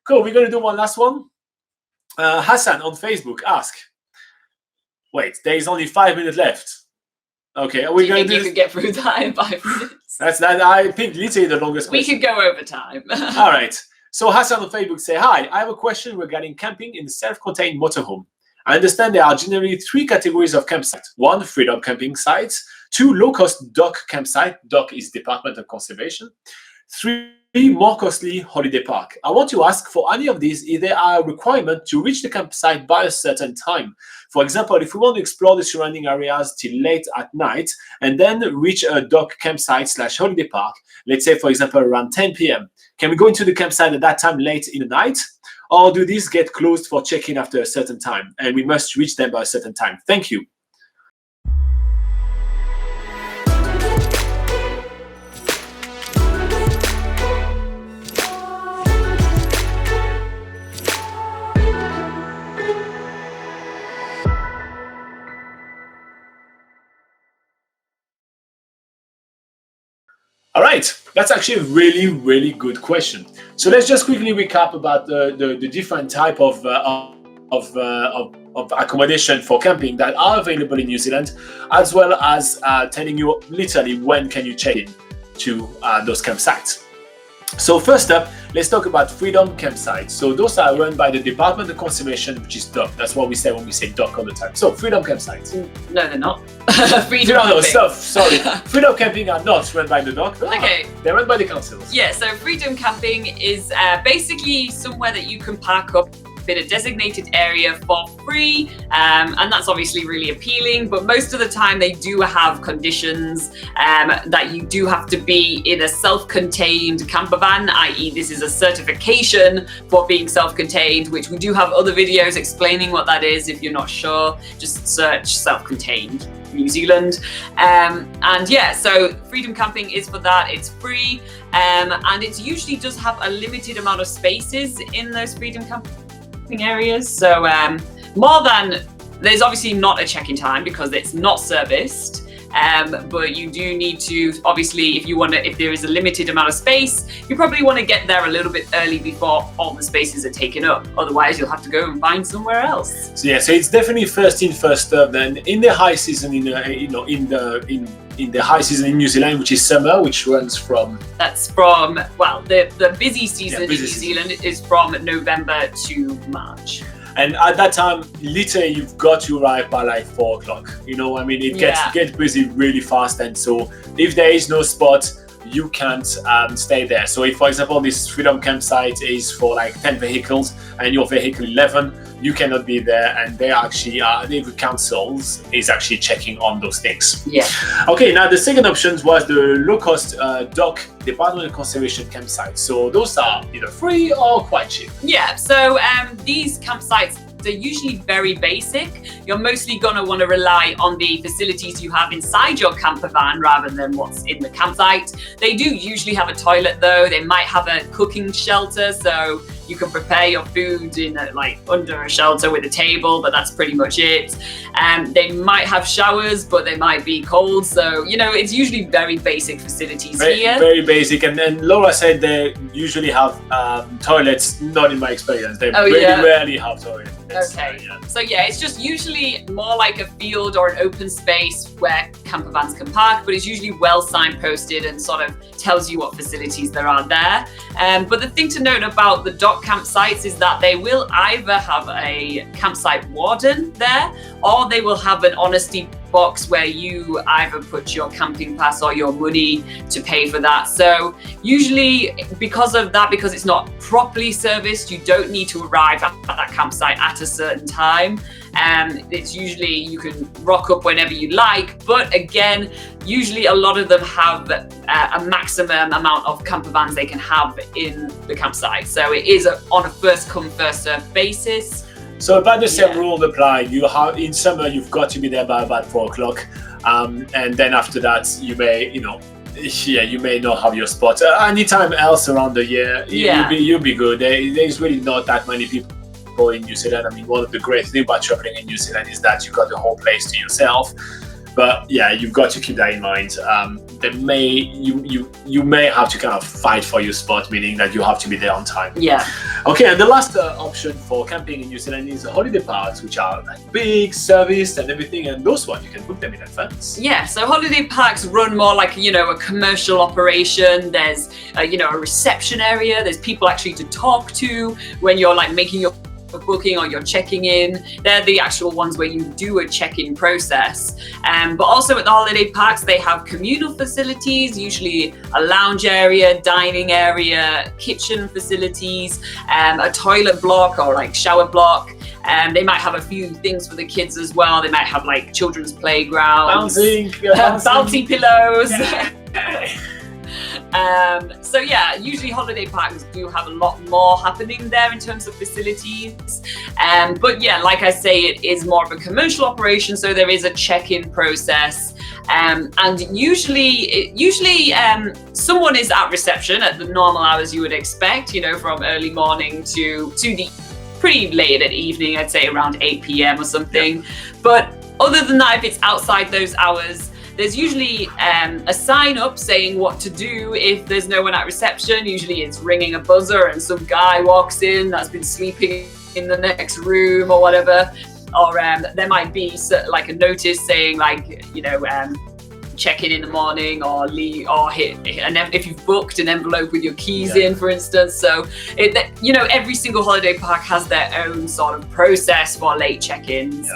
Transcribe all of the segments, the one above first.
Cool. We're going to do one last one. Hassan on Facebook ask. Wait, there is only 5 minutes left. Okay, are we going to do? You could get through that in 5 minutes. That's that. I think literally the longest question. We could go over time. All right. So Hassan on Facebook say, hi, I have a question regarding camping in a self-contained motorhome. I understand there are generally 3 categories of campsites. 1, freedom camping sites. 2, low-cost dock campsite. Dock is Department of Conservation. 3, more costly holiday park. I want to ask, for any of these, is there a requirement to reach the campsite by a certain time? For example, if we want to explore the surrounding areas till late at night and then reach a dock campsite / holiday park, let's say, for example, around 10 p.m., can we go into the campsite at that time late in the night? Or do these get closed for check-in after a certain time and we must reach them by a certain time? Thank you. All right, that's actually a really, really good question. So let's just quickly recap about the different type of accommodation for camping that are available in New Zealand, as well as telling you literally when can you check in to those campsites. So first up, let's talk about freedom campsites. So those are run by the Department of Conservation, which is DOC. That's what we say when we say DOC all the time. So freedom campsites. No, they're not. Freedom camping. Sorry. Freedom camping are not run by the DOC. Okay. They're run by the councils. Yeah, so freedom camping is basically somewhere that you can park up in a designated area for free, and that's obviously really appealing, but most of the time they do have conditions that you do have to be in a self-contained camper van, i.e. this is a certification for being self-contained, which we do have other videos explaining what that is. If you're not sure, just search self-contained New Zealand. And yeah, so freedom camping is for that. It's free, and it usually does have a limited amount of spaces in those freedom camping areas. So there's obviously not a check-in time because it's not serviced, but you do need to, obviously, if there is a limited amount of space, you probably want to get there a little bit early before all the spaces are taken up. Otherwise you'll have to go and find somewhere else. So yeah, so it's definitely first in, first served. Then in the high season, in the high season in New Zealand, which is summer, which runs from... That's from, well, the busy season in New Zealand is from November to March. And at that time, literally, you've got to arrive by like 4 o'clock. You know, I mean, it gets busy really fast. And so if there is no spot, you can't stay there. So if, for example, this freedom campsite is for like 10 vehicles and your vehicle 11, you cannot be there, and they actually the councils is actually checking on those things. Yeah. Okay, now the second option was the low-cost DOC Department of Conservation campsites. So those are either free or quite cheap. Yeah. So these campsites, they're usually very basic. You're mostly going to want to rely on the facilities you have inside your camper van rather than what's in the campsite. They do usually have a toilet though. They might have a cooking shelter, so you can prepare your food in under a shelter with a table, but that's pretty much it. They might have showers, but they might be cold. So, you know, it's usually very basic facilities here. Very basic. And then Laura said they usually have toilets. Not in my experience. They rarely have toilets. Okay. So yeah, it's just usually more like a field or an open space where camper vans can park, but it's usually well signposted and sort of tells you what facilities there are there. But the thing to note about the DOC campsites is that they will either have a campsite warden there, or they will have an honesty box where you either put your camping pass or your money to pay for that. So usually because it's not properly serviced, you don't need to arrive at that campsite at a certain time. It's usually you can rock up whenever you like, but again, usually a lot of them have a maximum amount of camper vans they can have in the campsite. So it is on a first come first served basis. So about the same rule apply. You have in summer you've got to be there by about 4 o'clock, and then after that you may you may not have your spot. Anytime else around the year, you'll be good. There's really not that many people in New Zealand. I mean, one of the great things about traveling in New Zealand is that you got the whole place to yourself. But yeah, you've got to keep that in mind. You may have to kind of fight for your spot, meaning that you have to be there on time. Yeah. Okay, and the last option for camping in New Zealand is holiday parks, which are like big, serviced and everything, and those ones you can book them in advance. Yeah, so holiday parks run more like, a commercial operation. There's, a reception area. There's people actually to talk to when you're like making your booking or you're checking in. They're the actual ones where you do a check-in process. But also at the holiday parks, they have communal facilities, usually a lounge area, dining area, kitchen facilities, a toilet block or like shower block. They might have a few things for the kids as well. They might have like children's playgrounds, bouncy pillows. So yeah, usually holiday parks do have a lot more happening there in terms of facilities. But yeah, like I say, it is more of a commercial operation, so there is a check-in process. And usually someone is at reception at the normal hours you would expect, from early morning to the pretty late at evening, I'd say around 8 p.m. or something. Yeah. But other than that, if it's outside those hours, there's usually a sign up saying what to do if there's no one at reception. Usually it's ringing a buzzer and some guy walks in that's been sleeping in the next room or whatever. Or there might be like a notice saying like, check in the morning or leave, or if you've booked an envelope with your keys in, for instance. So every single holiday park has their own sort of process for late check-ins.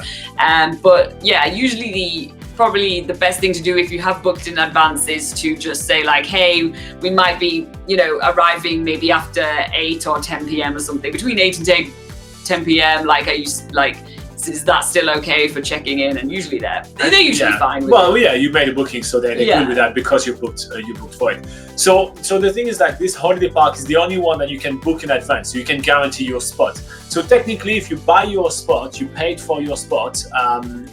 But yeah, usually probably the best thing to do if you have booked in advance is to just say like, hey, we might be, arriving maybe after 8 or 10 p.m. or something, between 8 and 10 p.m. Is that still okay for checking in? And usually they're usually fine with it. You made a booking, so they're good with that because you booked for it. So the thing is that this holiday park is the only one that you can book in advance. So you can guarantee your spot. So technically, if you buy your spot, you paid for your spot,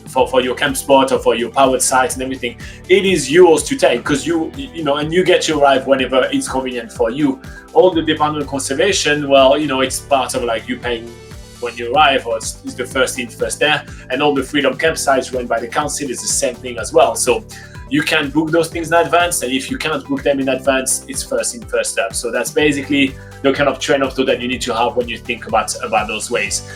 for your camp spot or for your powered site and everything, it is yours to take because and you get to arrive whenever it's convenient for you. All the Department of Conservation, it's part of like you paying when you arrive, or it's the first in, first there, and all the freedom campsites run by the council is the same thing as well. So you can book those things in advance, and if you cannot book them in advance, it's first in, first served. So that's basically the kind of train of thought that you need to have when you think about those ways.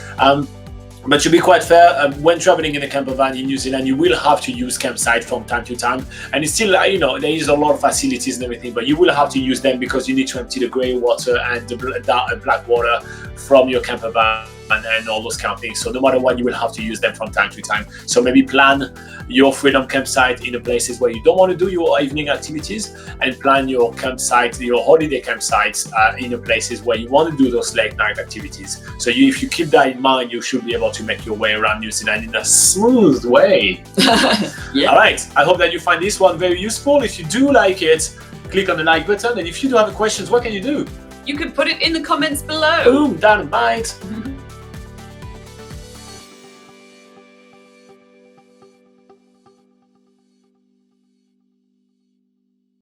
But to be quite fair, when traveling in a camper van in New Zealand, you will have to use campsite from time to time. And it's still, there is a lot of facilities and everything, but you will have to use them because you need to empty the grey water and the black water from your camper van and all those kind of things. So no matter what, you will have to use them from time to time. So maybe plan your freedom campsite in the places where you don't want to do your evening activities, and plan your campsite, your holiday campsites in the places where you want to do those late night activities. So if you keep that in mind, you should be able to make your way around New Zealand in a smooth way. All right, I hope that you find this one very useful. If you do like it, click on the like button, and if you do have questions, what can you do? You could put it in the comments below. Boom, dynamite.